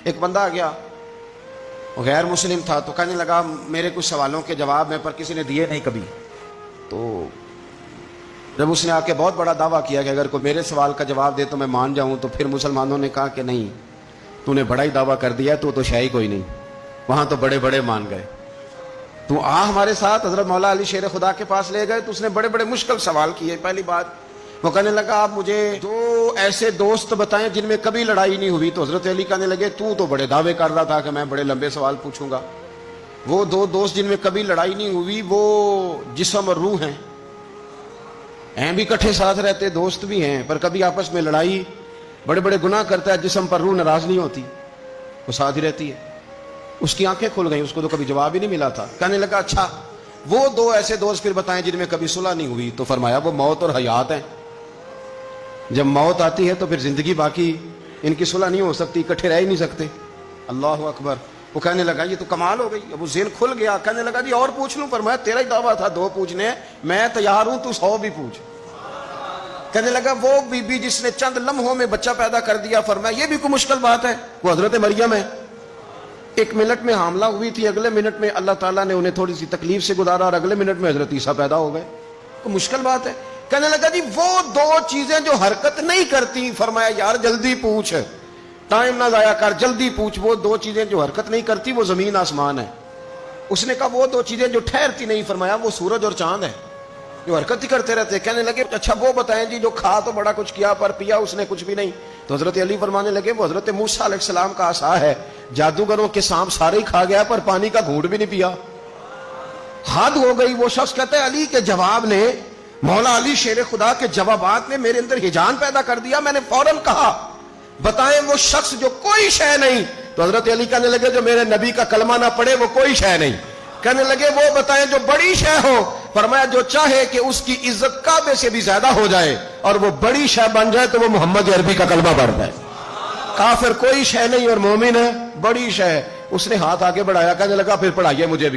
ایک بندہ آ گیا، وہ غیر مسلم تھا، تو کہنے لگا میرے کچھ سوالوں کے جواب میں پر کسی نے دیے نہیں کبھی. تو جب اس نے آ کے بہت بڑا دعویٰ کیا کہ اگر کوئی میرے سوال کا جواب دے تو میں مان جاؤں، تو پھر مسلمانوں نے کہا کہ نہیں، تو نے بڑا ہی دعویٰ کر دیا، تو شے کوئی نہیں، وہاں تو بڑے بڑے مان گئے. تو ہمارے ساتھ حضرت مولا علی شیر خدا کے پاس لے گئے، تو اس نے بڑے بڑے مشکل سوال کیے. پہلی بات وہ کہنے لگا آپ مجھے 2 ایسے دوست بتائیں جن میں کبھی لڑائی نہیں ہوئی. تو حضرت علی کہنے لگے تو بڑے دعوے کر رہا تھا کہ میں بڑے لمبے سوال پوچھوں گا. وہ 2 دوست جن میں کبھی لڑائی نہیں ہوئی وہ جسم اور روح ہیں بھی کٹھے ساتھ رہتے، دوست بھی ہیں، پر کبھی آپس میں لڑائی، بڑے بڑے گناہ کرتا ہے، جسم پر روح ناراض نہیں ہوتی، وہ ساتھ ہی رہتی ہے. اس کی آنکھیں کھل گئیں، اس کو تو کبھی جواب ہی نہیں ملا تھا. کہنے لگا اچھا وہ 2 ایسے دوست پھر بتائیں جن میں کبھی صلح نہیں ہوئی. تو فرمایا وہ موت اور حیات ہیں. جب موت آتی ہے تو پھر زندگی باقی ان کی صلح نہیں ہو سکتی، اکٹھے رہ ہی نہیں سکتے. اللہ اکبر. وہ کہنے لگا یہ تو کمال ہو گئی. اب وہ ذہن کھل گیا. کہنے لگا جی اور پوچھ لوں؟ فرمایا تیرا ہی دعویٰ تھا 2 پوچھنے، میں تیار ہوں، تو 100 بھی پوچھ. کہنے لگا وہ بی بی جس نے چند لمحوں میں بچہ پیدا کر دیا، فرمایا یہ بھی کوئی مشکل بات ہے؟ وہ حضرت مریم ہے. 1 منٹ میں حاملہ ہوئی تھی، اگلے منٹ میں اللہ تعالیٰ نے انہیں تھوڑی سی تکلیف سے گزارا، اور اگلے منٹ میں حضرت عیسیٰ پیدا ہو گئے. کوئی مشکل بات ہے؟ کہنے لگا جی وہ 2 چیزیں جو حرکت نہیں کرتی، فرمایا یار جلدی پوچھ، ٹائم نہ ضائع کر، جلدی پوچھ. وہ 2 چیزیں جو حرکت نہیں کرتی وہ زمین آسمان ہے. اس نے کہا وہ 2 چیزیں جو ٹھہرتی نہیں، فرمایا وہ سورج اور چاند ہے، جو حرکت ہی کرتے رہتے. کہنے لگے اچھا وہ بتائیں جی جو کھا تو بڑا کچھ کیا پر پیا اس نے کچھ بھی نہیں. تو حضرت علی فرمانے لگے وہ حضرت موسیٰ علیہ السلام کا عصا ہے، جادوگروں کے سانپ سارے ہی کھا گیا پر پانی کا گھونٹ بھی نہیں پیا. حد ہو گئی. وہ شخص کہتا ہے علی کے جواب نے، مولا علی شیر خدا کے جوابات نے میرے اندر ہیجان پیدا کر دیا. میں نے فوراً کہا بتائیں وہ شخص جو کوئی شے نہیں. تو حضرت علی کہنے لگے جو میرے نبی کا کلمہ نہ پڑھے وہ کوئی شے نہیں. کہنے لگے وہ بتائیں جو بڑی شے ہو. فرمایا جو چاہے کہ اس کی عزت کعبے سے بھی زیادہ ہو جائے اور وہ بڑی شے بن جائے تو وہ محمد عربی کا کلمہ پڑھ جائے. کافر کوئی شے نہیں اور مومن ہے بڑی شے. اس نے ہاتھ آگے بڑھایا، کہنے لگا پھر پڑھائیے مجھے بھی.